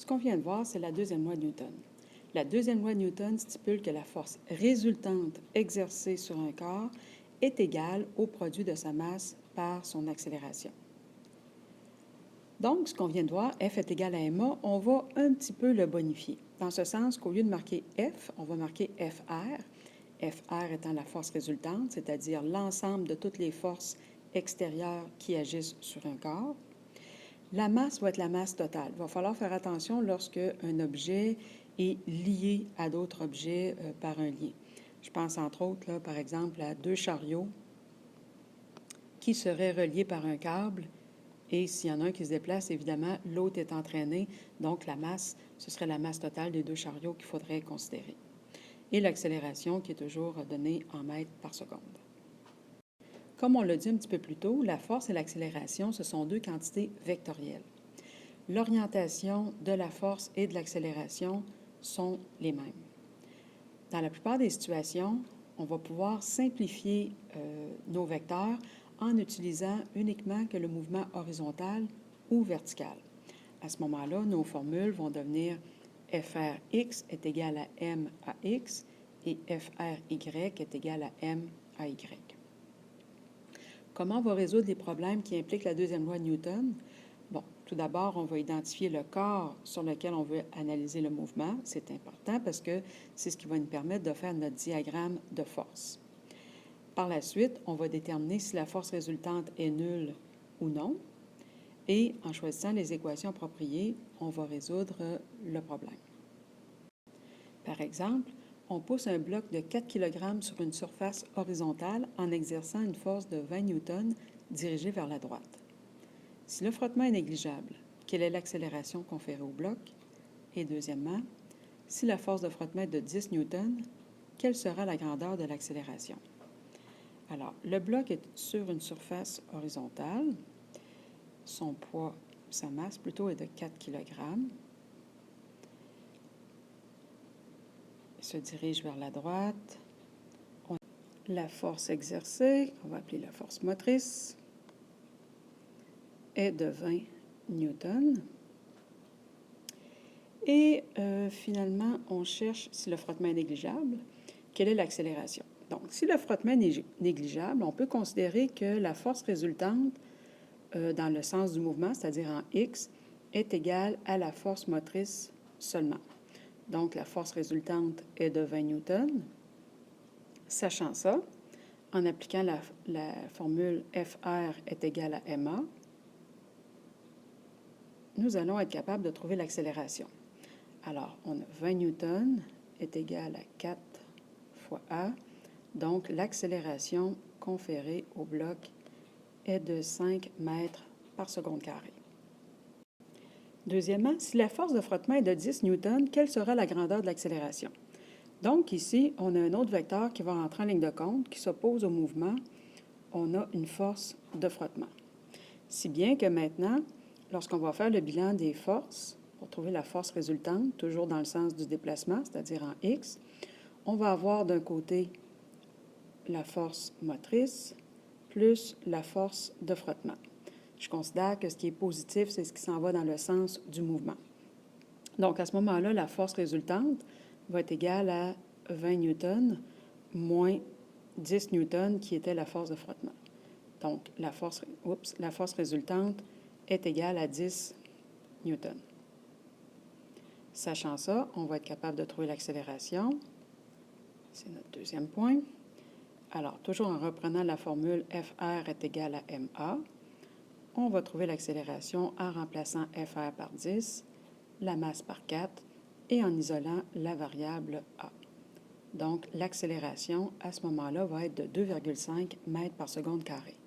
Ce qu'on vient de voir, c'est la deuxième loi de Newton. La deuxième loi de Newton stipule que la force résultante exercée sur un corps est égale au produit de sa masse par son accélération. Donc, ce qu'on vient de voir, F est égal à ma, on va un petit peu le bonifier, dans ce sens qu'au lieu de marquer F, on va marquer FR. FR étant la force résultante, c'est-à-dire l'ensemble de toutes les forces extérieures qui agissent sur un corps. La masse va être la masse totale. Il va falloir faire attention lorsque un objet est lié à d'autres objets par un lien. Je pense entre autres, là, par exemple, à deux chariots qui seraient reliés par un câble. Et s'il y en a un qui se déplace, évidemment, l'autre est entraîné. Donc, la masse, ce serait la masse totale des deux chariots qu'il faudrait considérer. Et l'accélération qui est toujours donnée en mètres par seconde. Comme on l'a dit un petit peu plus tôt, la force et l'accélération, ce sont deux quantités vectorielles. L'orientation de la force et de l'accélération sont les mêmes. Dans la plupart des situations, on va pouvoir simplifier nos vecteurs en utilisant uniquement que le mouvement horizontal ou vertical. À ce moment-là, nos formules vont devenir FRX est égal à M à X et FRY est égal à M à Y. Comment on va résoudre les problèmes qui impliquent la deuxième loi de Newton? Bon, tout d'abord, on va identifier le corps sur lequel on veut analyser le mouvement. C'est important parce que c'est ce qui va nous permettre de faire notre diagramme de force. Par la suite, on va déterminer si la force résultante est nulle ou non. Et en choisissant les équations appropriées, on va résoudre le problème. Par exemple, on pousse un bloc de 4 kg sur une surface horizontale en exerçant une force de 20 newtons dirigée vers la droite. Si le frottement est négligeable, quelle est l'accélération conférée au bloc? Et deuxièmement, si la force de frottement est de 10 newtons, quelle sera la grandeur de l'accélération? Alors, le bloc est sur une surface horizontale. Son poids, sa masse plutôt, est de 4 kg. Il se dirige vers la droite. La force exercée, on va appeler la force motrice, est de 20 newtons. Et finalement, on cherche si le frottement est négligeable, quelle est l'accélération. Donc, si le frottement est négligeable, on peut considérer que la force résultante dans le sens du mouvement, c'est-à-dire en X, est égale à la force motrice seulement. Donc, la force résultante est de 20 newtons. Sachant ça, en appliquant la formule FR est égale à MA, nous allons être capables de trouver l'accélération. Alors, on a 20 newtons est égal à 4 fois A. Donc, l'accélération conférée au bloc est de 5 mètres par seconde carrée. Deuxièmement, si la force de frottement est de 10 newtons, quelle sera la grandeur de l'accélération? Donc, ici, on a un autre vecteur qui va rentrer en ligne de compte, qui s'oppose au mouvement. On a une force de frottement. Si bien que maintenant, lorsqu'on va faire le bilan des forces, pour trouver la force résultante, toujours dans le sens du déplacement, c'est-à-dire en X, on va avoir d'un côté la force motrice plus la force de frottement. Je considère que ce qui est positif, c'est ce qui s'en va dans le sens du mouvement. Donc, à ce moment-là, la force résultante va être égale à 20 newtons moins 10 newtons qui était la force de frottement. Donc, la force résultante est égale à 10 newtons. Sachant ça, on va être capable de trouver l'accélération. C'est notre deuxième point. Alors, toujours en reprenant la formule FR est égal à MA, on va trouver l'accélération en remplaçant FR par 10, la masse par 4 et en isolant la variable A. Donc, l'accélération, à ce moment-là, va être de 2,5 mètres par seconde carrée.